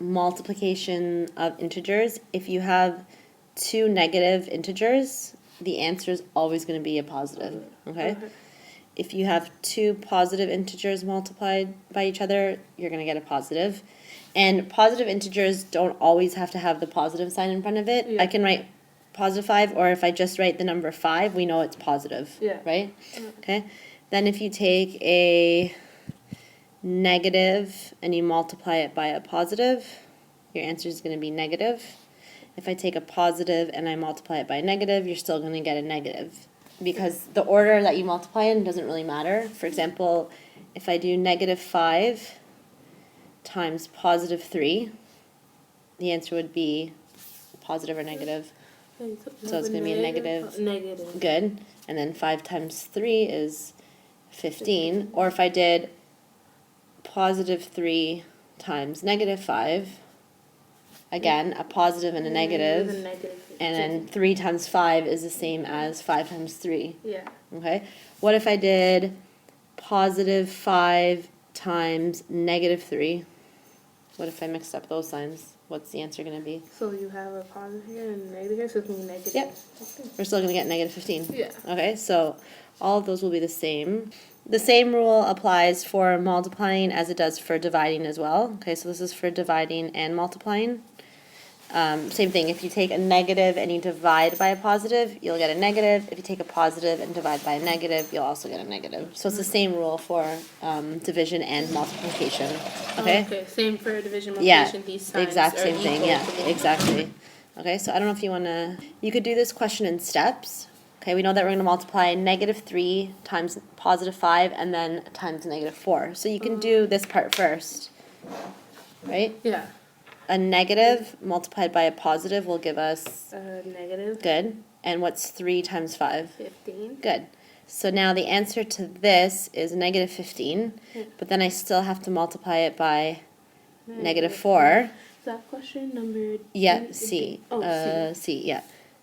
multiplication of integers, if you have two negative integers, the answer is always going to be a positive, okay? If you have two positive integers multiplied by each other, you're going to get a positive. And positive integers don't always have to have the positive sign in front of it. Yeah. I can write positive 5, or if I just write the number 5, we know it's positive, right? Okay? Then if you take a negative and you multiply it by a positive, your answer is going to be negative. If I take a positive and I multiply it by a negative, you're still going to get a negative. Because the order that you multiply in doesn't really matter. For example, if I do negative 5 times positive 3, the answer would be positive or negative. So it's going to be a negative. Negative. Good. And then 5 times 3 is 15. Or if I did positive 3 times negative 5, again, a positive and a negative, and then 3 times 5 is the same as 5 times 3. Yeah. Okay? What if I did positive 5 times negative 3? What if I mixed up those signs? What's the answer going to be? So you have a positive here and a negative here, so it's going to be negative. Yep. Okay. We're still going to get negative 15. Yeah. Okay, so all of those will be the same. The same rule applies for multiplying as it does for dividing as well. Okay, so this is for dividing and multiplying. Same thing, if you take a negative and you divide by a positive, you'll get a negative. If you take a positive and divide by a negative, you'll also get a negative. So it's the same rule for division and multiplication. Okay? Okay, same for division, Yeah, multiplication, these signs exact are same thing, equal yeah, to me. exactly. Okay, so I don't know if you want to, you could do this question in steps. Okay, we know that we're going to multiply negative 3 times positive 5 and then times negative 4. So you can do this part first, right? Yeah. A negative multiplied by a positive will give us, Negative. good. And what's 3 times 5? 15. Good. So now the answer to this is negative 15, but then I still have to multiply it by negative 4. Is that question number? Yeah, C. Oh, C. C, yeah.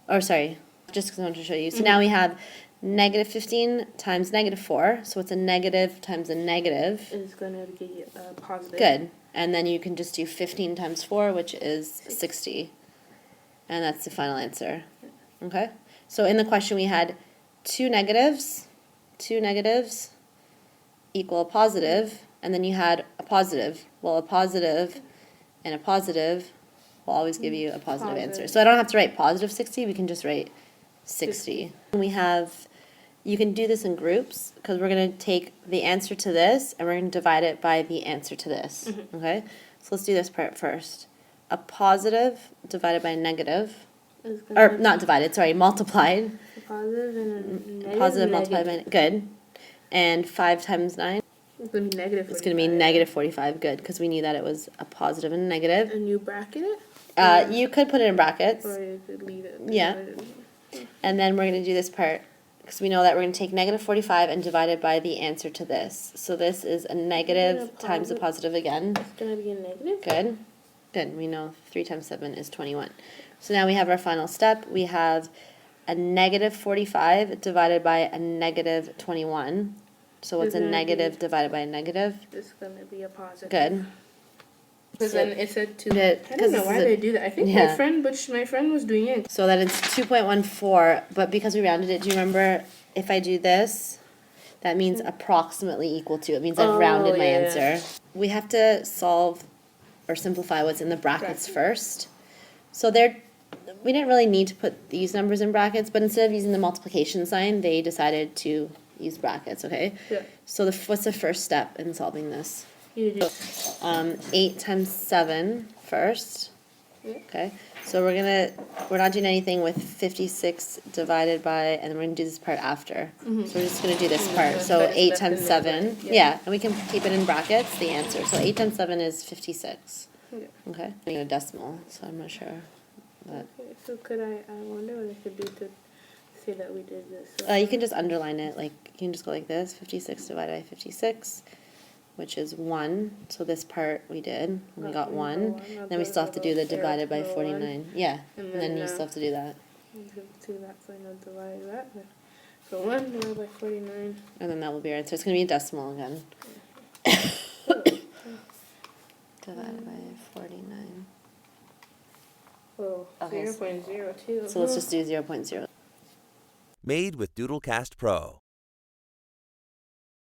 Or sorry, just because I want to show you. So now we have negative 15 times negative 4. So it's a negative times a negative. Is going to give you a positive. Good. And then you can just do 15 times 4, which is 60. And that's the final answer. Okay? So in the question we had two negatives equal a positive, and then you had a positive. Well, a positive and a positive will always give you a positive answer. So I don't have to write positive 60, we can just write 60. And we have, you can do this in groups, because we're going to take the answer to this, and we're going to divide it by the answer to this. Okay? So let's do this part first. A positive divided by a negative, or not divided, sorry, multiplied. A positive and a negative. Positive multiplied by, good. And 5 times 9. It's going to be negative 45. It's going to be negative 45, good, because we knew that it was a positive and a negative. And you bracket it? You could put it in brackets. Or you could leave it. Yeah. And then we're going to do this part, because we know that we're going to take negative 45 and divide it by the answer to this. So this is a negative times a positive again. It's going to be a negative? Good. Good. We know 3 times 7 is 21. So now we have our final step. We have a negative 45 divided by a negative 21. So what's a negative divided by a negative? It's going to be a positive. Good. Because So then it said two. that- I don't know 'cause why this is a- they do that. I think yeah. my friend was doing it. So that it's 2.14, but because we rounded it, do you remember if I do this, that means approximately equal to. It means I've rounded my yeah. answer. We have to solve or simplify what's in the brackets first. So we didn't really need to put these numbers in brackets, but instead of using the multiplication sign, they decided to use brackets, okay? Yeah. So what's the first step in solving this? You do. 8 times 7 first. Yeah. Okay, so we're not doing anything with 56 divided by, and then we're gonna do this part after. So we're just gonna do this part. So But it's 8 left times in 7, there, right? yeah, and we can keep it in brackets, the answer. So 8 times 7 is 56. Yeah. Okay, I need a decimal, so I'm not sure. But Okay, so I wonder what I could do to say that we did this. So you can just underline it, like you can just go like this: 56 divided by 56, which is 1. So this part we did, we got 1. Then we still have to do the divided by 49. Yeah, and then you still have to do that. Do that, so I know divide that. So 1 divided by 49. And then that will be our answer. It's going to be a decimal again. divided by 49. Oh, Okay, 0.02. So let's just do 0.0. Made with Doodlecast Pro.